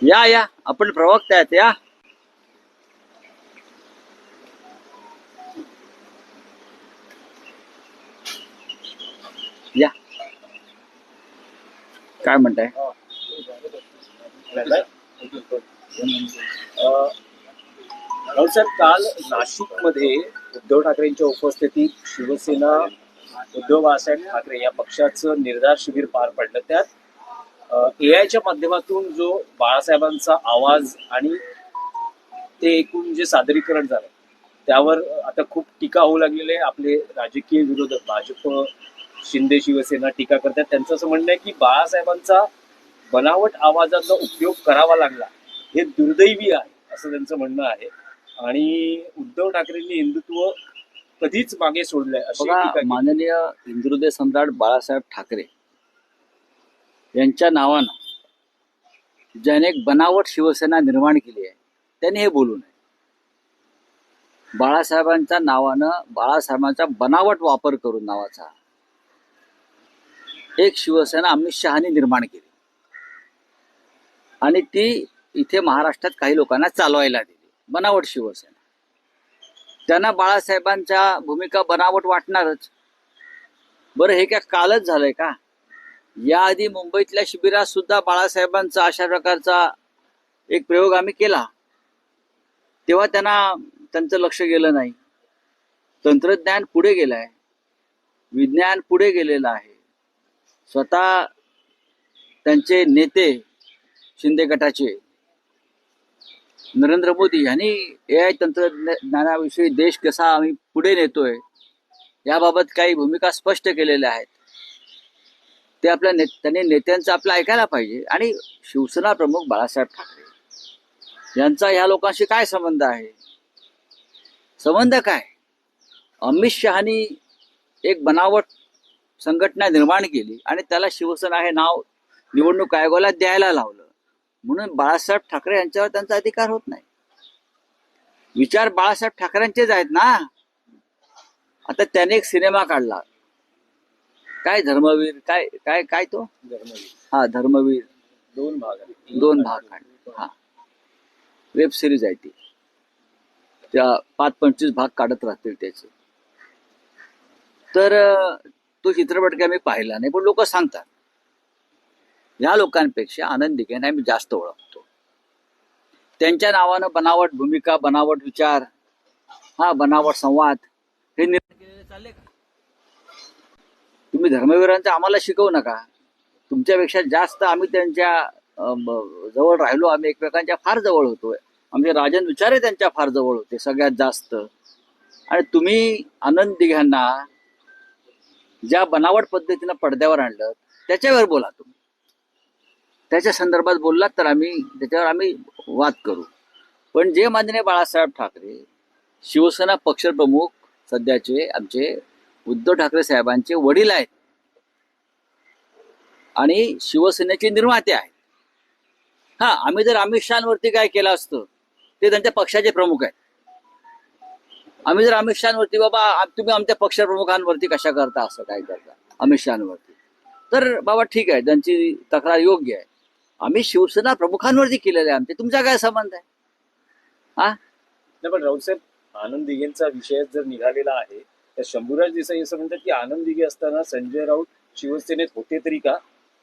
या या आपण प्रवक्ता आहेत या. या काय म्हणताय? सर, काल नाशिकमध्ये उद्धव ठाकरेंच्या उपस्थितीत शिवसेना उद्धव बाळासाहेब ठाकरे या पक्षाचं निर्धार शिबिर पार पडलं. त्यात एआयच्या माध्यमातून जो बाळासाहेबांचा आवाज आणि ते एकूण जे सादरीकरण झालं त्यावर आता खूप टीका होऊ लागलेली आहे. आपले राजकीय विरोधक भाजप, शिंदे शिवसेना टीका करतात. त्यांचं असं म्हणणं आहे की बाळासाहेबांचा बनावट आवाजाचा उपयोग करावा लागला हे दुर्दैवी आहे असं त्यांचं म्हणणं आहे. आणि उद्धव ठाकरेंनी हिंदुत्व कधीच मागे सोडलंय अशी बघा, टीका केली. माननीय हिंदुहृदय सम्राट बाळासाहेब ठाकरे यांच्या नावानं ज्याने एक बनावट शिवसेना निर्माण केली आहे त्यांनी हे बोलू नये. बाळासाहेबांच्या नावानं, बाळासाहेबांचा बनावट वापर करून नावाचा एक शिवसेना अमित शहानी निर्माण केली आणि ती इथे महाराष्ट्रात काही लोकांना चालवायला दिली. बनावट शिवसेना. त्यांना बाळासाहेबांच्या भूमिका बनावट वाटणारच. बरं, हे काय कालच झालंय का? याआधी मुंबईतल्या शिबिरात सुद्धा बाळासाहेबांचा अशा प्रकारचा एक प्रयोग आम्ही केला. तेव्हा त्यांचं लक्ष गेलं नाही. तंत्रज्ञान पुढे गेलंय, विज्ञान पुढे गेलेलं आहे. स्वतः त्यांचे नेते शिंदे गटाचे नरेंद्र मोदी यांनी एआय तंत्रज्ञानाविषयी देश कसा आम्ही पुढे नेतोय याबाबत काही भूमिका स्पष्ट केलेल्या आहेत. ते त्यांनी नेत्यांचं आपलं ऐकायला पाहिजे. आणि शिवसेना प्रमुख बाळासाहेब ठाकरे यांचा ह्या लोकांशी काय संबंध आहे? संबंध काय? अमित शहानी एक बनावट संघटना निर्माण केली आणि त्याला शिवसेना हे नाव निवडणूक आयोगाला द्यायला लावलं. म्हणून बाळासाहेब ठाकरे यांच्यावर त्यांचा अधिकार होत नाही. विचार बाळासाहेब ठाकरेंचेच आहेत ना. आता त्याने एक सिनेमा काढला, काय धर्मवीर, काय काय काय तो धर्मवीर. हा, धर्मवीर. 2 भाग काढले. हा, वेब सिरीज आहे ती. त्या 5-25 भाग काढत राहतील त्याचे. तर तो चित्रपट काय मी पाहिला नाही, पण लोक सांगतात. या लोकांपेक्षा आनंद दिघेंना मी जास्त ओळखतो. त्यांच्या नावानं बनावट भूमिका, बनावट विचार, हा बनावट संवाद हे निर्माण केलेले चालले का? तुम्ही धर्मवीरांचं आम्हाला शिकवू नका. तुमच्यापेक्षा जास्त आम्ही त्यांच्या जवळ राहिलो. आम्ही एकमेकांच्या फार जवळ होतोय. आमचे राजन विचारे त्यांच्या फार जवळ होते सगळ्यात जास्त. आणि तुम्ही आनंद दिघ्यांना ज्या बनावट पद्धतीनं पडद्यावर आणलं त्याच्यावर बोला. तुम्ही त्याच्या संदर्भात बोललात तर त्याच्यावर आम्ही वाद करू. पण जे माननीय बाळासाहेब ठाकरे शिवसेना पक्षप्रमुख सध्याचे आमचे उद्धव ठाकरे साहेबांचे वडील आहेत आणि शिवसेनेचे निर्माते आहेत. हा, आम्ही जर अमित शहावरती काय केलं असतं, ते त्यांच्या पक्षाचे प्रमुख आहेत. आम्ही जर अमित शहावरती, बाबा तुम्ही आमच्या पक्षप्रमुखांवरती कशा करता, असं काय करता अमित शहावरती, तर बाबा ठीक आहे, त्यांची तक्रार योग्य आहे. आम्ही शिवसेना प्रमुखांवरती केलेले आहे. आमचे तुमचा काय संबंध आहे? हा नाही, पण राऊतसाहेब, आनंद दिघेंचा विषय जर निघालेला आहे तर शंभूराज देसाई असं म्हणतात की आनंद दिघे असताना संजय राऊत शिवसेनेत होते तरी का?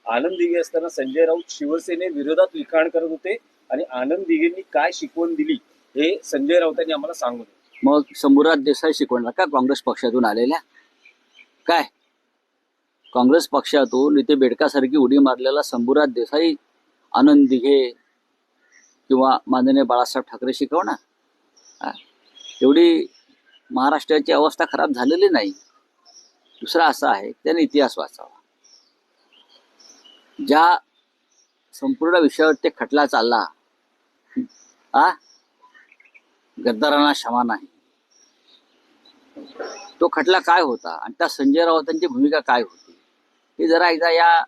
आनंद दिघे असताना संजय राऊत शिवसेने विरोधात लिखाण करत होते आणि आनंद दिघेंनी काय शिकवण दिली हे संजय राऊतांनी आम्हाला सांगू नये. मग शंभूराज देसाई शिकवणार का काँग्रेस पक्षातून आलेल्या? काय काँग्रेस पक्षातून इथे बेडकासारखी उडी मारलेला शंभूराज देसाई आनंद दिघे किंवा माननीय बाळासाहेब ठाकरे शिकवणार? एवढी महाराष्ट्राची अवस्था खराब झालेली नाही. दुसरा असा आहे, त्याने इतिहास वाचावा. ज्या संपूर्ण विषयावर ते खटला चालला, गद्दारांना क्षमा नाही, तो खटला काय होता आणि त्या संजय राऊतांची भूमिका काय होती हे जरा एकदा या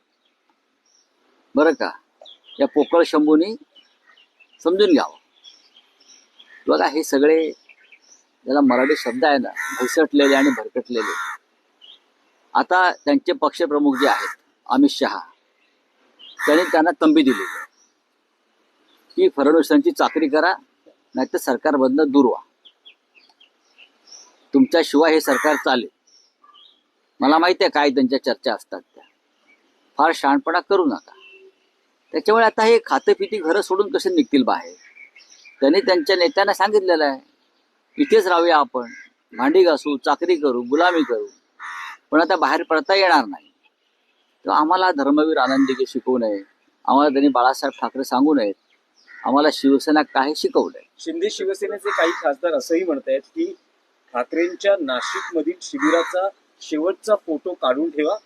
बरं का या पोकळ शंभूनी समजून घ्यावं. बघा, हे सगळे ज्याला मराठी शब्द आहे ना, भैसटलेले आणि भरकटलेले, आता त्यांचे पक्षप्रमुख जे आहेत अमित शहा, त्यांनी त्यांना तंबी दिली. की फडणवीसांची चाकरी करा, नाहीतर सरकारमधनं दूर व्हा. तुमच्याशिवाय हे सरकार चालेल. मला माहिती आहे काय त्यांच्या चर्चा असतात त्या. फार शहाणपणा करू नका. त्याच्यामुळे आता हे खातेपिती घरं सोडून कसे निघतील बाहेर. त्यांनी त्यांच्या नेत्यांना सांगितलेलं आहे, इथेच राहूया आपण, भांडी घासू, चाकरी करू, गुलामी करू, पण आता बाहेर पडता येणार नाही. तर आम्हाला धर्मवीर आनंदीगे शिकवू नये, आम्हाला त्यांनी बाळासाहेब ठाकरे सांगू नयेत, आम्हाला शिवसेना काय शिकवलंय. शिंदे शिवसेनेचे काही खासदार असंही म्हणतायत की ठाकरेंच्या नाशिकमधील शिबिराचा शेवटचा फोटो काढून ठेवा.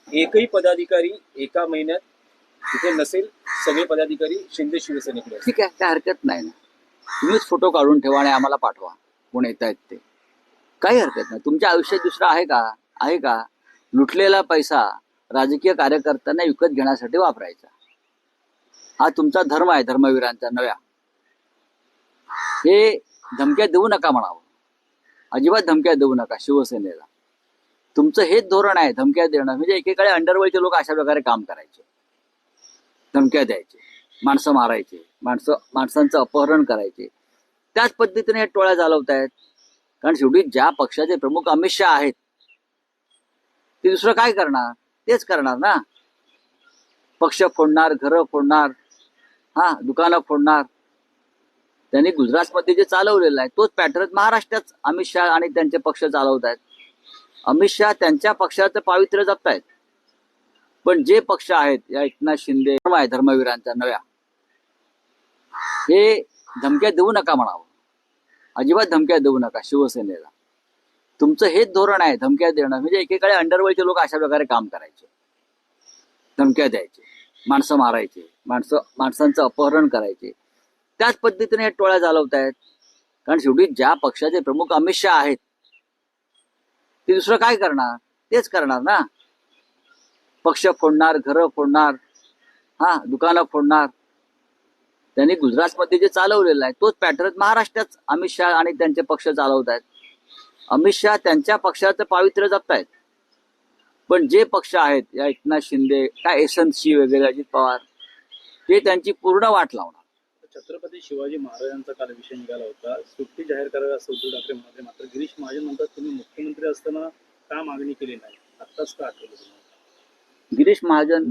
एकही पदाधिकारी एका महिन्यात तिथे नसेल, सगळे पदाधिकारी शिंदे शिवसेनेकडे असतील. ठीक आहे, काय हरकत नाही ना. तुम्हीच फोटो काढून ठेवा आणि आम्हाला पाठवा, कोण येत आहेत ते. काही हरकत नाही. तुमच्या आयुष्यात दुसरं आहे का? आहे का? लुटलेला पैसा राजकीय कार्यकर्त्यांना विकत घेण्यासाठी वापरायचा, हा तुमचा धर्म आहे, धर्मवीरांचा नव्या. हे धमक्या देऊ नका म्हणावं, अजिबात धमक्या देऊ नका शिवसेनेला. तुमचं हेच धोरण आहे, धमक्या देणं. म्हणजे एकेकाळी अंडरवर्ल्डचे लोक अशा प्रकारे काम करायचे, धमक्या द्यायचे, माणसं मारायचे, माणसांचं अपहरण करायचे. त्याच पद्धतीने हे टोळ्या चालवत आहेत. कारण शेवटी ज्या पक्षाचे प्रमुख अमित शहा आहेत, ते दुसरं काय करणार? तेच करणार ना. पक्ष फोडणार, घरं फोडणार, दुकानं फोडणार. त्यांनी गुजरातमध्ये जे चालवलेलं आहे तोच पॅटर्न महाराष्ट्रात अमित शहा आणि त्यांचे पक्ष चालवत आहेत. अमित शहा त्यांच्या पक्षाचं पावित्र्य जपतायत, पण जे पक्ष आहेत, या एकनाथ शिंदे आहे, धर्मवीरांचा नव्या, हे धमक्या देऊ नका म्हणावं, अजिबात धमक्या देऊ नका शिवसेनेला. तुमचं हेच धोरण आहे, धमक्या देणं. म्हणजे एकेकाळी अंडरवर्ल्डचे लोक अशा प्रकारे काम करायचे, धमक्या द्यायचे, माणसं मारायचे, माणसांचं अपहरण करायचे. त्याच पद्धतीने हे टोळ्या चालवत आहेत. कारण शेवटी ज्या पक्षाचे प्रमुख अमित शहा आहेत, ते दुसरं काय करणार? तेच करणार ना. पक्ष फोडणार, घरं फोडणार, दुकानं फोडणार. त्यांनी गुजरातमध्ये जे चालवलेलं आहे तोच पॅटर्न महाराष्ट्रात अमित शहा आणि त्यांचे पक्ष चालवत आहेत. अमित शहा त्यांच्या पक्षाचं पावित्र्य जपतायत, पण जे पक्ष आहेत, या एकनाथ शिंदे, काय एसएनसी वगैरे, अजित पवार, ते त्यांची पूर्ण वाट लावणार. छत्रपती शिवाजी महाराजांचा काल विषय निघाला होता, सुट्टी जाहीर करावी असं उद्धव ठाकरे म्हणाले. मात्र गिरीश महाजन म्हणतात, तुम्ही मुख्यमंत्री असताना का मागणी केली नाही, आत्ताच का आठवलं तुम्हाला? गिरीश महाजन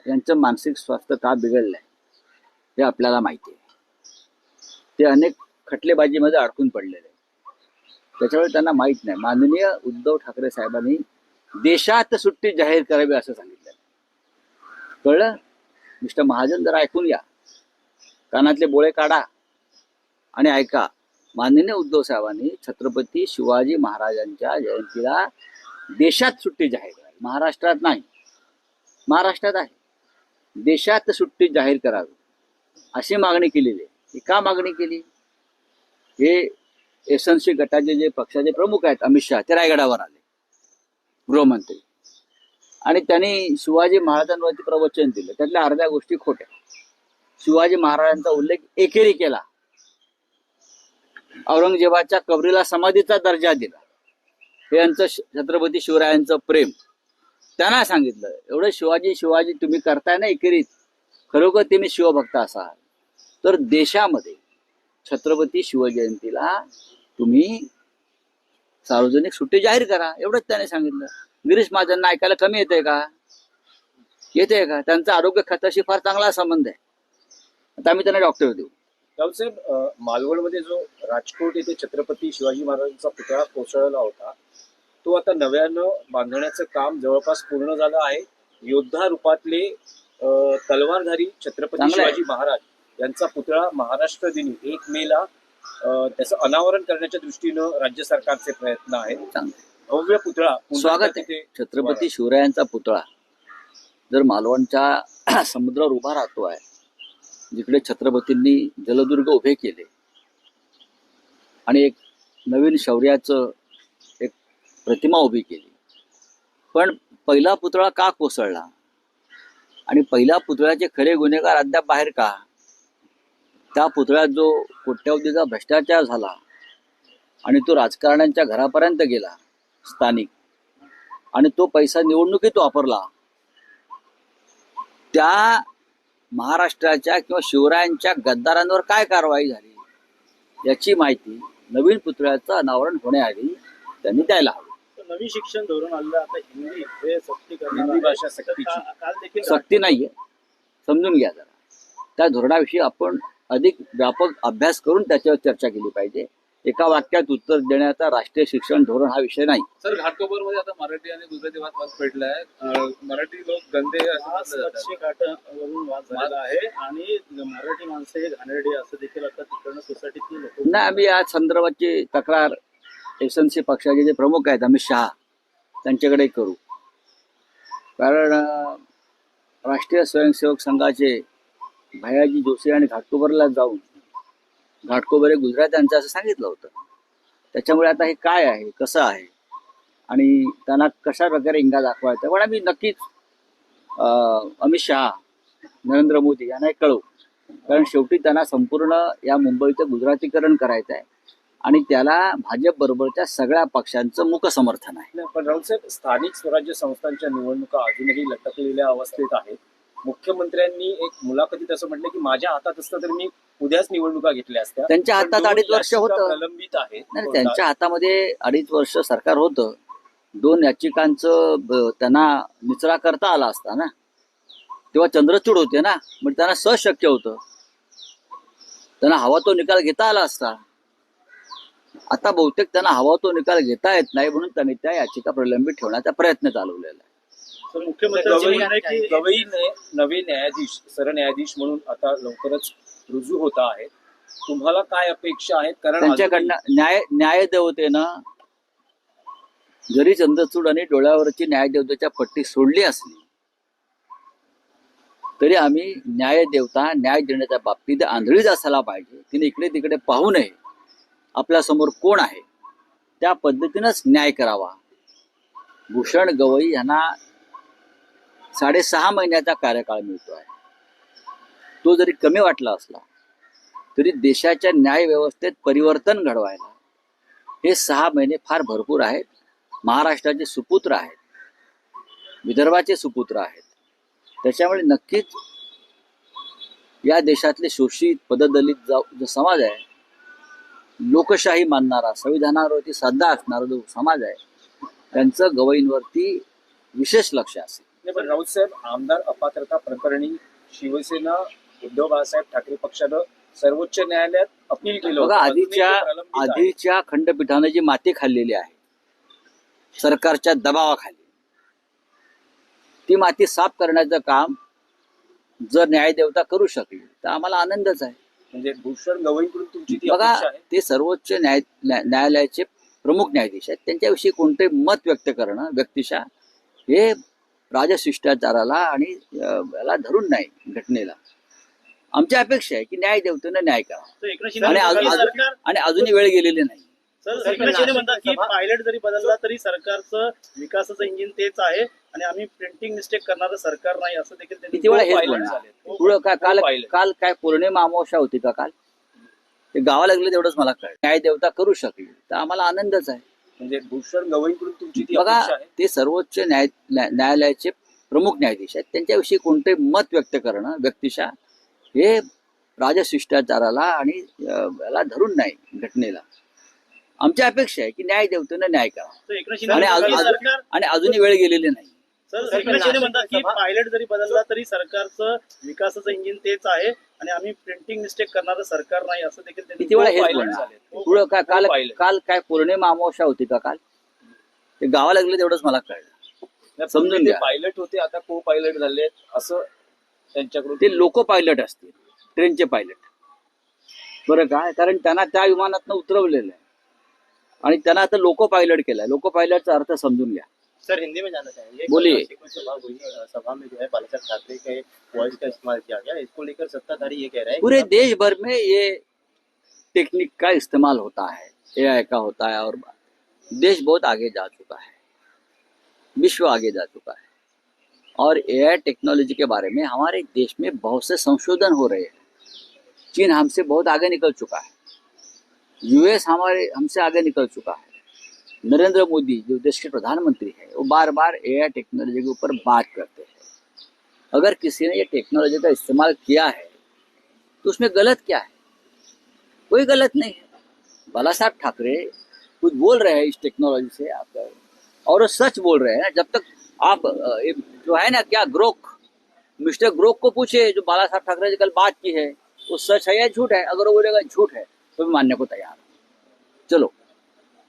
यांचं मानसिक स्वास्थ्य का बिघडलंय हे आपल्याला माहिती आहे. ते अनेक खटलेबाजीमध्ये अडकून पडलेले आहे. त्याच्यामुळे त्यांना माहीत नाही. माननीय उद्धव ठाकरे साहेबांनी देशात सुट्टी जाहीर करावी असं सांगितलं. कळलं? मिस्टर महाजन, जरा ऐकून या, कानातले बोळे काढा आणि ऐका. माननीय उद्धव साहेबांनी छत्रपती शिवाजी महाराजांच्या जयंतीला देशात सुट्टी जाहीर करावी, महाराष्ट्रात नाही. महाराष्ट्रात आहे, देशात सुट्टी जाहीर करावी अशी मागणी केलेली आहे. ही का मागणी केली? हे एसएनसी गटाचे जे पक्षाचे प्रमुख आहेत अमित शहा, ते रायगडावर आले, गृहमंत्री, आणि त्यांनी शिवाजी महाराजांवरती प्रवचन दिलं. त्यातल्या अर्ध्या गोष्टी खोट्या. शिवाजी महाराजांचा उल्लेख एकेरी केला, औरंगजेबाच्या कबरीला समाधीचा दर्जा दिला. हे यांचं छत्रपती शिवरायांचं प्रेम. त्यांना सांगितलं, एवढं शिवाजी तुम्ही करताय ना एकेरीत, खरोखर तुम्ही शिवभक्त असाल तर देशामध्ये छत्रपती शिवजयंतीला तुम्ही सार्वजनिक सुट्टी जाहीर करा, एवढंच त्याने सांगितलं. गिरीश महाजनना ऐकायला कमी येते का? येते का? त्यांचा आरोग्य खात्याशी फार चांगला संबंध आहे. आता आम्ही त्यांना डॉक्टर देऊ. रावसाहेब, मालवणमध्ये जो राजकोट येथे छत्रपती शिवाजी महाराजांचा पुतळा कोसळला होता, तो आता नव्यानं बांधण्याचं काम जवळपास पूर्ण झालं आहे. योद्धा रूपातले तलवारधारी छत्रपती शिवाजी महाराज यांचा पुतळा महाराष्ट्र दिनी 1 मेला त्याचं अनावरण करण्याच्या दृष्टीनं राज्य सरकारचे प्रयत्न आहेत. भव्य पुतळा स्वागत आहे. छत्रपती शिवरायांचा पुतळा जर मालवणच्या समुद्रावर उभा राहतो आहे, जिकडे छत्रपतींनी जलदुर्ग उभे केले आणि एक नवीन शौर्याचं एक प्रतिमा उभी केली, पण पहिला पुतळा का कोसळला आणि पहिल्या पुतळ्याचे खरे गुन्हेगार अद्याप बाहेर का? त्या पुतळ्यात जो कोट्यावधीचा भ्रष्टाचार झाला आणि तो राजकारण्यांच्या घरापर्यंत गेला स्थानिक, आणि तो पैसा निवडणुकीत वापरला, त्या महाराष्ट्राच्या किंवा शिवरायांच्या गद्दारांवर काय कारवाई झाली याची माहिती नवीन पुतळ्याचं अनावरण होण्याआधी त्यांनी द्यायला हवी. तर नवीन शिक्षण धोरण आलं आता हिंदी हे सक्ती करणार हिंदी आहे. भाषा तर सक्तीची. काल देखील सक्ती नाहीये, समजून घ्या जरा. त्या धोरणाविषयी आपण अधिक व्यापक अभ्यास करून त्याच्यावर चर्चा केली पाहिजे. एका वाक्यात उत्तर देण्याचा राष्ट्रीय शिक्षण धोरण हा विषय नाही. सर, घाटकोपरमध्ये आता मराठी आणि गुजराती वाद पेटलाय. मराठी लोक गंदे असं आज म्हटलं जातं. कच्चे घाटावरून वाद झालेला आहे आणि मराठी माणसं हे घाणेरडे असं देखील आता तिकडनं सोसायटीतली लोक नाही, आम्ही या संदर्भाची तक्रार एसएनसी पक्षाचे जे प्रमुख आहेत अमित शहा त्यांच्याकडे करू. कारण राष्ट्रीय स्वयंसेवक संघाचे भैयाजी जोशी आणि घाटकोपरला जाऊन घाटकोपर हे गुजरात्यांचं असं सांगितलं होतं. त्याच्यामुळे आता हे काय आहे, कसं आहे आणि त्यांना कशा प्रकारे इंगा दाखवायचा, पण आम्ही नक्कीच अमित शहा, नरेंद्र मोदी यांना हे कळवू. कारण शेवटी त्यांना संपूर्ण या मुंबईचं गुजरातीकरण करायचं आहे आणि त्याला भाजप बरोबरच्या सगळ्या पक्षांचं मुक समर्थन आहे. नाही, पण राऊतसाहेब, स्थानिक स्वराज्य संस्थांच्या निवडणुका अजूनही लटकलेल्या अवस्थेत आहेत. मुख्यमंत्र्यांनी एक मुलाखतीत असं म्हटलं की माझ्या हातात असतं तर मी उद्याच निवडणुका घेतल्या असत्या. त्यांच्या पण हातात दोन 2.5 वर्ष याचिका होतं. प्रलंबित आहेत. नाही, त्यांच्या हातामध्ये 2.5 वर्ष सरकार होतं. 2 याचिकांचं त्यांना निचरा करता आला असता ना. तेव्हा चंद्रचूड होते ना, म्हणजे त्यांना सहज शक्य होतं. त्यांना हवा तो निकाल घेता आला असता. आता बहुतेक त्यांना हवा तो निकाल घेता येत नाही म्हणून त्यांनी त्या याचिका प्रलंबित ठेवण्याचा प्रयत्न चालवलेला आहे. तर मुख्यमंत्र्यांचं गवई म्हणणं आहे की गवई नवे न्यायाधीश, सरन्यायाधीश म्हणून आता लवकरच रुजू होत आहेत. तुम्हाला काय अपेक्षा आहेत? कारण त्यांच्याकडनं न्यायदेवतेनं जरी चंद्रचूड आणि डोळ्यावरची न्यायदेवतेच्या पट्टी सोडली असली तरी आम्ही न्यायदेवता न्याय देण्याच्या बाबतीत आंधळीच असायला पाहिजे. तिने इकडे तिकडे पाहू नये. आपल्यासमोर कोण आहे त्या पद्धतीनंच न्याय करावा. भूषण गवई यांना 6.5 महिन्याचा कार्यकाळ मिळतो आहे. तो जरी कमी वाटला असला तरी देशाच्या न्याय व्यवस्थेत परिवर्तन घडवायला हे 6 महिने फार भरपूर आहेत. महाराष्ट्राचे सुपुत्र आहेत, विदर्भाचे सुपुत्र आहेत. त्याच्यामुळे नक्कीच या देशातले शोषित पददलित जो समाज आहे, लोकशाही मानणारा, संविधानावरती श्रद्धा असणारा जो समाज आहे, त्यांचं गवईंवरती विशेष लक्ष असेल. पण राऊतसाहेब, आमदार अपात्रता प्रकरणी शिवसेना उद्धव बाळासाहेब ठाकरे पक्षानं सर्वोच्च न्यायालयात अपील केलं बघा, होतं. अजूनही ते प्रलंबित आहे. आधीच्या खंडपीठाने जी माती खाल्लेली आहे सरकारच्या दबावाखाली, ती माती साफ करण्याचं काम जर न्यायदेवता करू शकली तर आम्हाला आनंदच आहे. म्हणजे भूषण गवईकडून तुमची ती बघा, अपेक्षा आहे? ते सर्वोच्च न्यायालयाचे प्रमुख न्यायाधीश आहेत. त्यांच्याविषयी कोणते मत व्यक्त करणं व्यक्तिशः हे राजशिष्टाचाराला आणि याला धरून नाही, घटनेला. आमची अपेक्षा आहे की न्यायदेवतेनं न्याय करावा. तर एकनाथ शिंदे आणि म्हणतात की अजून- सरकार आणि अजूनही वेळ गेलेली नाही. सर एकनाथ शिंदे म्हणतात की पायलट जरी बदलला तरी सरकारचं विकासाचं इंजिन तेच आहे आणि आम्ही प्रिंटिंग मिस्टेक करणारं सरकार नाही असं देखील त्यांनी किती वेळा हेच पायलट बोलणार. झाले. पुढं काल पाहिलं. काल काय पौर्णिमा अमावस्या होती का काल? ते गावाला लागले तेवढंच मला कळलं. न्यायदेवता करू शकली तर आम्हाला आनंदच आहे. म्हणजे भूषण गवईकडून तुमची ती बघा, अपेक्षा आहे? ते सर्वोच्च न्यायालयाचे प्रमुख न्यायाधीश आहेत. त्यांच्याविषयी कोणते मत व्यक्त करणं व्यक्तिशः हे राजशिष्टाचाराला आणि याला धरून नाही, घटनेला. आमची अपेक्षा आहे की न्यायदेवतेनं न्याय करावा. तर एकनाथ शिंदे आणि म्हणतात की अजून- सरकार आणि अजूनही वेळ गेलेली नाही. सर एकनाथ शिंदे म्हणतात की पायलट जरी बदलला तरी सरकारचं विकासाचं इंजिन तेच आहे आणि आम्ही प्रिंटिंग मिस्टेक करणारं सरकार नाही असं देखील त्यांनी किती वेळा हेच पायलट बोलणार. झाले. पुढं काल पाहिलं. काल काय पौर्णिमा अमावस्या होती का काल? ते गावाला लागले तेवढंच मला कळलं. समजून ते घ्या. पायलट होते, आता को पायलट झाले असं त्यांच्याकडून ते लोको पायलट असतील, ट्रेनचे पायलट. बरं काय, कारण त्यांना त्या विमानातनं उतरवलेलं आहे आणि त्यांना आता लोको पायलट केलाय. लोको पायलटचा अर्थ समजून घ्या. सर हिंदी में जानना चाहेंगे। बोलिए। कुछ सभा हुई सभा में जो है बालासाहेब ठाकरे के वॉइस का इस्तेमाल किया गया, इसको लेकर सत्ताधारी ये कह रहे हैं पूरे देश भर में ये टेक्निक का इस्तेमाल होता है, एआई का होता है और देश बहुत आगे जा चुका है, विश्व आगे जा चुका है और एआई टेक्नोलॉजी के बारे में हमारे देश में बहुत से संशोधन हो रहे हैं। चीन हमसे बहुत आगे निकल चुका है, यूएस हमसे आगे निकल चुका है। नरेंद्र मोदी जो देश के प्रधानमंत्री हैं वो बार बार एआई टेक्नोलॉजी के ऊपर बात करते हैं अगर किसी ने ये टेक्नोलॉजी का इस्तेमाल किया है तो उसमें गलत क्या है? कोई गलत नहीं है। बाला साहब ठाकरे कुछ बोल रहे हैं इस टेक्नोलॉजी से आप, और वो सच बोल रहे हैं ना। जब तक आप जो है ना क्या ग्रोक, मिस्टर ग्रोक को पूछे जो बाला साहब ठाकरे ने कल बात की है वो सच है या झूठ है। अगर वो बोलेगा झूठ है तो मैं मानने को तैयार हूँ। चलो,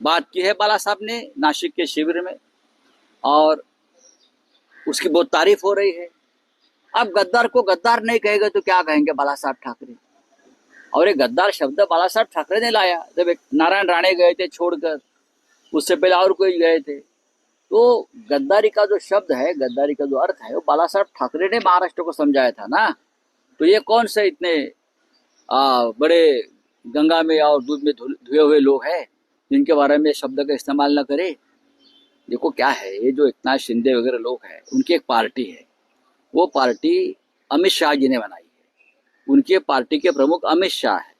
बात की है बाला साहब ने नासिक के शिविर में और उसकी बहुत तारीफ हो रही है। अब गद्दार को गद्दार नहीं कहेगा तो क्या कहेंगे बाला साहब ठाकरे? और ये गद्दार शब्द बाला साहब ठाकरे ने लाया जब एक नारायण राणे गए थे छोड़कर, उससे पहले और कोई गए थे। तो गद्दारी का जो शब्द है, गद्दारी का जो अर्थ है, वो बाला साहब ठाकरे ने महाराष्ट्र को समझाया था ना। तो ये कौन से इतने बड़े गंगा में और दूध में धुए हुए लोग हैं जिनके बारे में शब्द का इस्तेमाल न करे? देखो क्या है, ये जो एकनाथ शिंदे वगैरह लोग हैं उनकी एक पार्टी है, वो पार्टी अमित शाह जी ने बनाई है। उनकी पार्टी के प्रमुख अमित शाह है।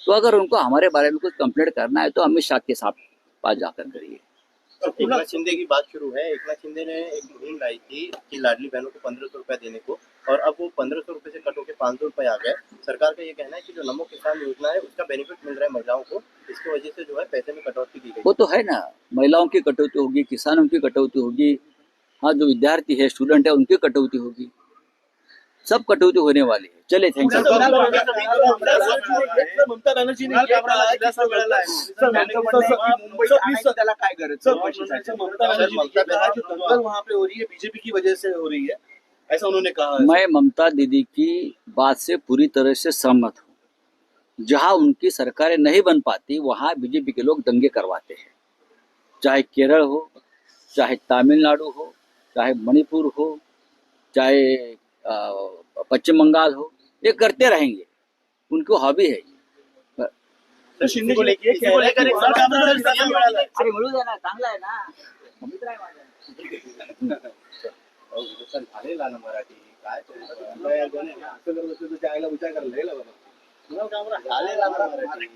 तो अगर उनको हमारे बारे में कुछ कंप्लेंट करना है तो अमित शाह के साथ पास जाकर करिए। एकनाथ शिंदे की बात शुरू है। एकनाथ शिंदे ने एक मुहिम लाई थी कि लाडली बहनों को 1500 रुपया देने को, और अब वो 1500 रुपये से कट होकर 500 रुपये आ गए। सरकार का ये कहना है कि जो नमो किसान योजना है उसका बेनिफिट मिल रहा है महिलाओं को, इसकी वजह से जो है पैसे में कटौती की गई। वो तो है ना, महिलाओं की कटौती होगी, किसानों की कटौती होगी, हाँ जो विद्यार्थी है, स्टूडेंट है, उनकी कटौती होगी, सब कटौती होने वाली है। चले, थैंक यू। ममता बनर्जी ने क्या कहा है कि त्याला काय गरज है? ममता बनर्जी ने कहा जो दंगल वहां पे हो रही है बीजेपी की वजह से हो रही है, ऐसा उन्होंने कहा है। मैं ममता दीदी की बात से पूरी तरह से सहमत हूँ। जहां उनकी सरकारें नहीं बन पाती वहां बीजेपी के लोग दंगे करवाते हैं, चाहे केरल हो, चाहे तमिलनाडु हो, चाहे मणिपुर हो, चाहे पश्चिम बंगाल हो, ये करते रहेंगे, उनको हॉबी है। तो शिंदे को लेके अरे मिळू द्या ना, चांगला आहे ना, मित्र आहे माझा. झालेला ना मराठी काय विचार करायला झालेला ना मराठी.